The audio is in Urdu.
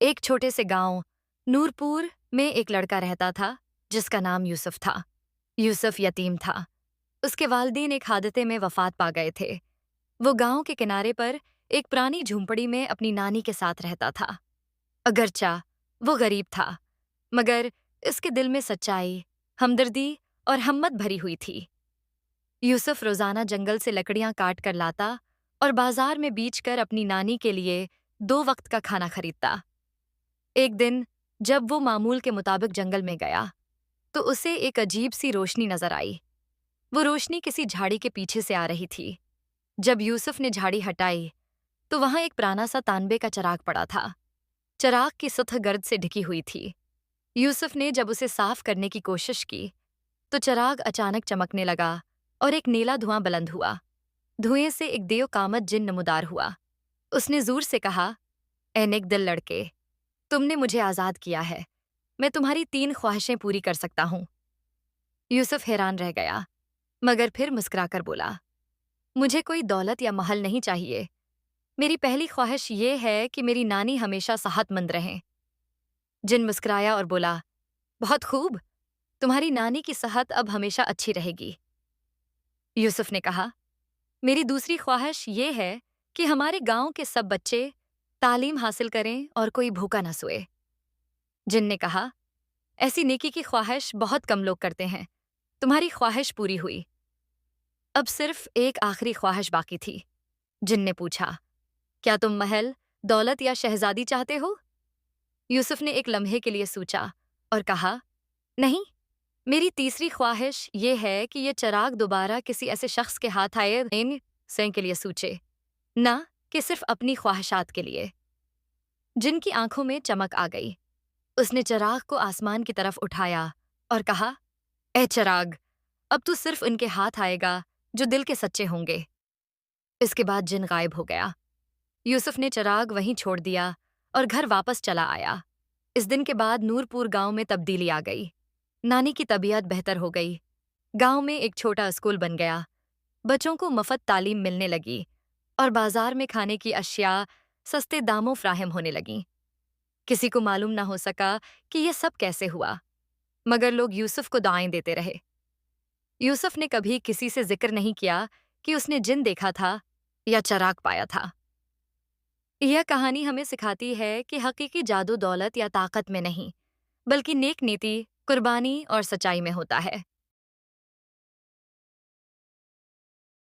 ایک چھوٹے سے گاؤں نورپور میں ایک لڑکا رہتا تھا جس کا نام یوسف تھا۔ یوسف یتیم تھا۔ اس کے والدین ایک حادثے میں وفات پا گئے تھے۔ وہ گاؤں کے کنارے پر ایک پرانی جھونپڑی میں اپنی نانی کے ساتھ رہتا تھا۔ اگرچہ وہ غریب تھا مگر اس کے دل میں سچائی، ہمدردی اور ہمت بھری ہوئی تھی۔ یوسف روزانہ جنگل سے لکڑیاں کاٹ کر لاتا اور بازار میں بیچ کر اپنی نانی کے لیے 2 وقت کا کھانا خریدتا۔ ایک دن جب وہ معمول کے مطابق جنگل میں گیا تو اسے ایک عجیب سی روشنی نظر آئی۔ وہ روشنی کسی جھاڑی کے پیچھے سے آ رہی تھی۔ جب یوسف نے جھاڑی ہٹائی تو وہاں ایک پرانا سا تانبے کا چراغ پڑا تھا۔ چراغ کی سطح گرد سے ڈھکی ہوئی تھی۔ یوسف نے جب اسے صاف کرنے کی کوشش کی تو چراغ اچانک چمکنے لگا اور ایک نیلا دھواں بلند ہوا۔ دھوئیں سے ایک دیو کامت جن نمودار ہوا۔ اس نے زور سے کہا، اے نیک دل لڑکے، تم نے مجھے آزاد کیا ہے۔ میں تمہاری 3 خواہشیں پوری کر سکتا ہوں۔ یوسف حیران رہ گیا مگر پھر مسکرا کر بولا، مجھے کوئی دولت یا محل نہیں چاہیے۔ میری پہلی خواہش یہ ہے کہ میری نانی ہمیشہ صحت مند رہیں۔ جن مسکرایا اور بولا، بہت خوب، تمہاری نانی کی صحت اب ہمیشہ اچھی رہے گی۔ یوسف نے کہا، میری دوسری خواہش یہ ہے کہ ہمارے گاؤں کے سب بچے تعلیم حاصل کریں اور کوئی بھوکا نہ سوئے۔ جن نے کہا، ایسی نیکی کی خواہش بہت کم لوگ کرتے ہیں، تمہاری خواہش پوری ہوئی۔ اب صرف ایک آخری خواہش باقی تھی۔ جن نے پوچھا، کیا تم محل، دولت یا شہزادی چاہتے ہو؟ یوسف نے ایک لمحے کے لیے سوچا اور کہا، نہیں، میری تیسری خواہش یہ ہے کہ یہ چراغ دوبارہ کسی ایسے شخص کے ہاتھ آئے سین کے لیے سوچے، نہ کہ صرف اپنی خواہشات کے لیے۔ جن کی آنکھوں میں چمک آ گئی۔ اس نے چراغ کو آسمان کی طرف اٹھایا اور کہا، اے چراغ، اب تو صرف ان کے ہاتھ آئے گا جو دل کے سچے ہوں گے۔ اس کے بعد جن غائب ہو گیا۔ یوسف نے چراغ وہیں چھوڑ دیا اور گھر واپس چلا آیا۔ اس دن کے بعد نورپور گاؤں میں تبدیلی آ گئی۔ نانی کی طبیعت بہتر ہو گئی۔ گاؤں میں ایک چھوٹا اسکول بن گیا۔ بچوں کو مفت تعلیم ملنے لگی اور بازار میں کھانے کی اشیاء سستے داموں فراہم ہونے لگیں۔ کسی کو معلوم نہ ہو سکا کہ یہ سب کیسے ہوا مگر لوگ یوسف کو دعائیں دیتے رہے۔ یوسف نے کبھی کسی سے ذکر نہیں کیا کہ اس نے جن دیکھا تھا یا چراغ پایا تھا۔ یہ کہانی ہمیں سکھاتی ہے کہ حقیقی جادو دولت یا طاقت میں نہیں بلکہ نیک نیتی، قربانی اور سچائی میں ہوتا ہے۔